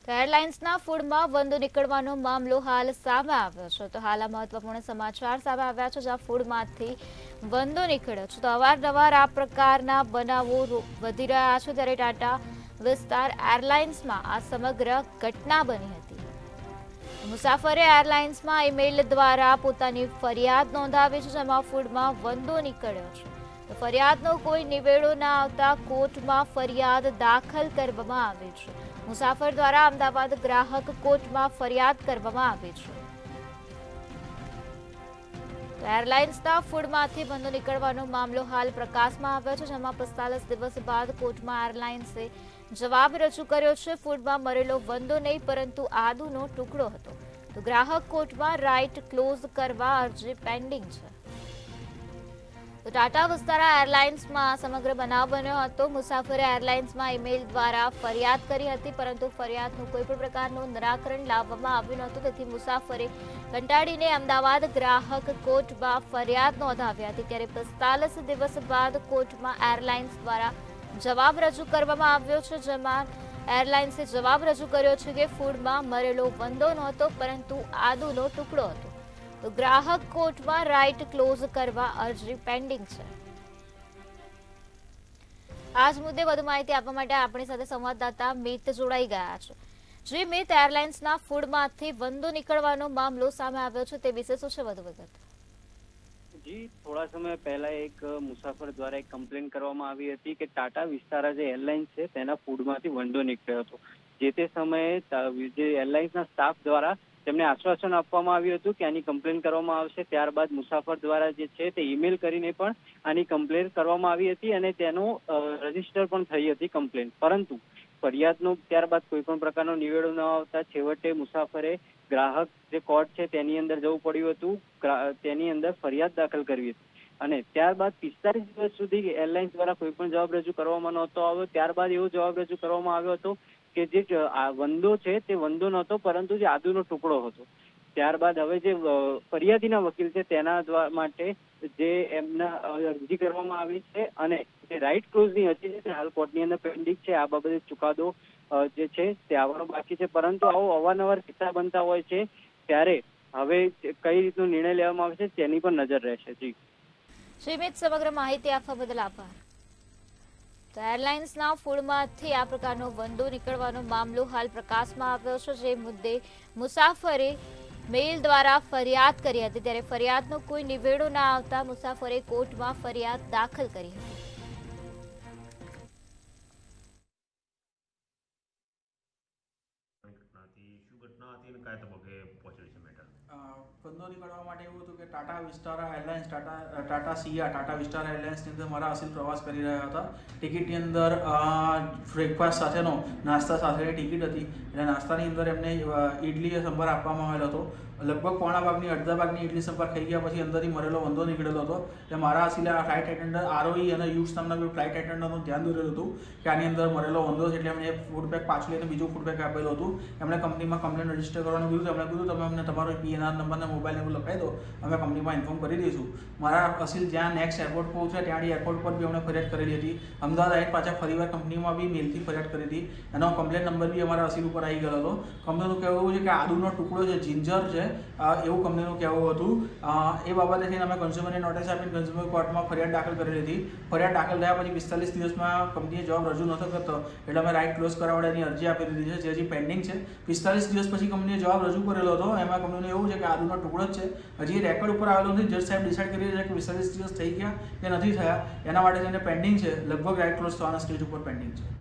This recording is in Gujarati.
તો એરલાઇન્સના ફૂડમાં વંદો નીકળવાનો મામલો હાલ સામે આવ્યો છે. તો હાલ મહત્વપૂર્ણ સમાચાર સામે આવ્યા છે, જ્યાં ફૂડમાંથી વંદો નીકળ્યો છે. તો અવારનવાર આ પ્રકારના બનાવો વધી રહ્યા છે, ત્યારે ટાટા વિસ્તાર એરલાઇન્સમાં આ સમગ્ર ઘટના બની હતી. મુસાફરે એરલાઇન્સમાં ઈમેલ દ્વારા પોતાની ફરિયાદ નોંધાવી છે, જેમાં ફૂડમાં વંદો નીકળ્યો છે. તો ફરિયાદનો કોઈ નિવેડો ના આવતા કોર્ટમાં ફરિયાદ દાખલ કરવામાં આવી છે. મુસાફર દ્વારા અમદાવાદ ગ્રાહક કોર્ટમાં ફરિયાદ કરવામાં આવી છે. એરલાઇન્સના ફૂડમાંથી વંદો નીકળવાનો મામલો હાલ પ્રકાશમાં આવ્યો છે, જેમાં 45 દિવસ બાદ કોર્ટમાં એરલાઇન્સે જવાબ રજૂ કર્યો છે. ફૂડમાં મરેલો વંદો નહીં, પરંતુ આદુનો ટુકડો હતો. તો ગ્રાહક કોર્ટમાં રાઇટ ક્લોઝ કરવા અરજી પેન્ડિંગ છે. તો ટાટા વિસ્તારા એરલાઇન્સમાં સમગ્ર બનાવ બન્યો હતો. મુસાફરે એરલાઇન્સમાં ઈમેલ દ્વારા ફરિયાદ કરી હતી, પરંતુ ફરિયાદનું કોઈ પણ પ્રકારનું નિરાકરણ લાવવામાં આવ્યું નહોતું. તેથી મુસાફરે કંટાળીને અમદાવાદ ગ્રાહક કોર્ટમાં ફરિયાદ નોંધાવી હતી. ત્યારે 45 દિવસ બાદ કોર્ટમાં એરલાઇન્સ દ્વારા જવાબ રજૂ કરવામાં આવ્યો છે, જેમાં એરલાઇન્સે જવાબ રજૂ કર્યો છે કે ફૂડમાં મરેલો વંદો નહોતો, પરંતુ આદુનો ટુકડો હતો. તો ગ્રાહક કોર્ટમાં રાઇટ ક્લોઝ કરવા અરજી પેન્ડિંગ છે. આ જ મુદ્દે વધુ માહિતી આપવા માટે આપણી સાથે સંવાદદાતા મિત જોડાઈ ગયા છે. જે મિત, એરલાઇન્સના ફૂડમાંથી વંદો નીકળવાનો મામલો સામે આવ્યો છે, તે વિશે શું છે વધુ વિગત? જી, થોડા સમય પહેલા એક મુસાફર દ્વારા એક કમ્પ્લેન કરવામાં આવી હતી કે ટાટા વિસ્તારા જે એરલાઇન્સ છે તેના ફૂડમાંથી વંદો નીકળ્યો હતો. જે તે સમયે જે એરલાઇન્સના સ્ટાફ દ્વારા તેમને આશ્વાસન આપવામાં આવ્યું હતું કે આની કમ્પ્લેન કરવામાં આવશે. ત્યારબાદ મુસાફર દ્વારા જે છે તે ઈમેલ કરીને પણ આની કમ્પ્લેન કરવામાં આવી હતી અને તેનો રજીસ્ટર પણ થઈ હતી કમ્પ્લેન. પરંતુ ફરિયાદનો ત્યારબાદ કોઈ પણ પ્રકારનો નિવેડો ન આવતા છેવટે મુસાફરે ગ્રાહક જે કોર્ટ છે તેની અંદર જવું પડ્યું હતું. તેની અંદર ફરિયાદ દાખલ કરવી હતી અને ત્યારબાદ 45 દિવસ સુધી એરલાઇન્સ દ્વારા કોઈ પણ જવાબ રજૂ કરવામાં નહોતો આવ્યો. ત્યારબાદ એવો જવાબ રજૂ કરવામાં આવ્યો હતો કે જે વંદો છે તે વંદો નહોતો, પરંતુ જે આદુનો ટુકડો હતો. ત્યારબાદ હવે જે ફરિયાદીના વકીલ છે તેના માટે જે એમના અરજી કરવામાં આવી છે અને જે રાઇટ ક્લોઝની અરજી છે તે હાલ કોર્ટની અંદર પેન્ડિંગ છે. આ બાબતે ચુકાદો જે છે તે આવવાનો બાકી છે, પરંતુ આવો અવારનવાર કિસ્સા બનતા હોય છે, ત્યારે હવે કઈ રીતનો નિર્ણય લેવામાં આવે છે તેની પણ નજર રહેશે. જી શ્રીમિત, સમગ્ર માહિતી આપવા બદલ આભાર. તો એરલાઇન્સના ફૂડમાંથી આ પ્રકારનો વંદો નીકળવાનો મામલો હાલ પ્રકાશમાં આવ્યો છે. જે મુદ્દે મુસાફરે મેલ દ્વારા ફરિયાદ કરી હતી, ત્યારે ફરિયાદનો કોઈ નિવેડો ના આવતા મુસાફરે કોર્ટમાં ફરિયાદ દાખલ કરી હતી. વંદો નીકળવા માટે એવું હતું કે ટાટા વિસ્તારા એરલાઇન્સ ટાટા વિસ્તારા એરલાઇન્સની અંદર મારા અસીલ પ્રવાસ કરી રહ્યા હતા. ટિકિટની અંદર બ્રેકફાસ્ટ સાથેનો નાસ્તા સાથેની ટિકિટ હતી. એટલે નાસ્તાની અંદર એમને ઇડલી સંભાર આપવામાં આવેલો હતો. લગભગ પોણા ભાગની અડધા ભાગની ઇડલી સંભાર ખાઈ ગયા પછી અંદરથી મરેલો વંદો નીકળેલો હતો. એટલે મારા અસીલે ફ્લાઇટ એટેન્ડન્ટ આરઓઈ અને યુસ નામના બે ફ્લાઇટ એટેન્ડન્ટનું ધ્યાન દોરેલું હતું કે આની અંદર મરેલો વંદો છે. એટલે એમણે ફૂડ પેક પાછું લઈને બીજું ફૂડ પેક આપેલું હતું. એમણે કંપનીમાં કમ્પ્લેન રજીસ્ટર કરવાનું કીધું. એમણે કીધું તમે અમને તમારો પીએનઆર નંબરને મોબાઈલ નંબર લખાવી દો, અમે કંપનીમાં ઇન્ફોર્મ કરી દઈશું. મારા અસીલ જ્યાં નેક્સ્ટ એરપોર્ટ પહોંચ્યા ત્યાંથી એરપોર્ટ પર બી અમને ફરિયાદ કરેલી હતી. અમદાવાદ આવીને પાછા ફરીવાર કંપનીમાં બી મેલથી ફરિયાદ કરી હતી. એનો કમ્પ્લેન નંબર બી અમારા અસીલ ઉપર આવી ગયો હતો. કંપનીનું કહેવું એવું છે કે આદુનો ટુકડો છે, જિંજર છે, એવું કંપનીનું કહેવું હતું. એ બાબતે થઈને અમે કન્ઝ્યુમરને નોટિસ આપીને કન્ઝ્યુમર કોર્ટમાં ફરિયાદ દાખલ કરેલી હતી. ફરિયાદ દાખલ થયા પછી 45 દિવસમાં કંપનીએ જવાબ રજૂ નહોતો કરતો, એટલે અમે રાઇટ ક્લોઝ કરાવવાની અરજી આપી દીધી છે, જે હજી પેન્ડિંગ છે. 45 દિવસ પછી કંપનીએ જવાબ રજૂ કરેલો હતો. એમાં કંપનીનું એવું છે કે આદુનો ટુકડો જ છે. હજી રેકોર્ડ ઉપર આવેલો નથી. જજ સાહેબ ડિસાઇડ કરી રહ્યા છે કે 45 દિવસ થઈ ગયા કે નથી થયા, એના માટે તેને પેન્ડિંગ છે. લગભગ રાઇટ ક્લોઝ થવાના સ્ટેજ ઉપર પેન્ડિંગ છે.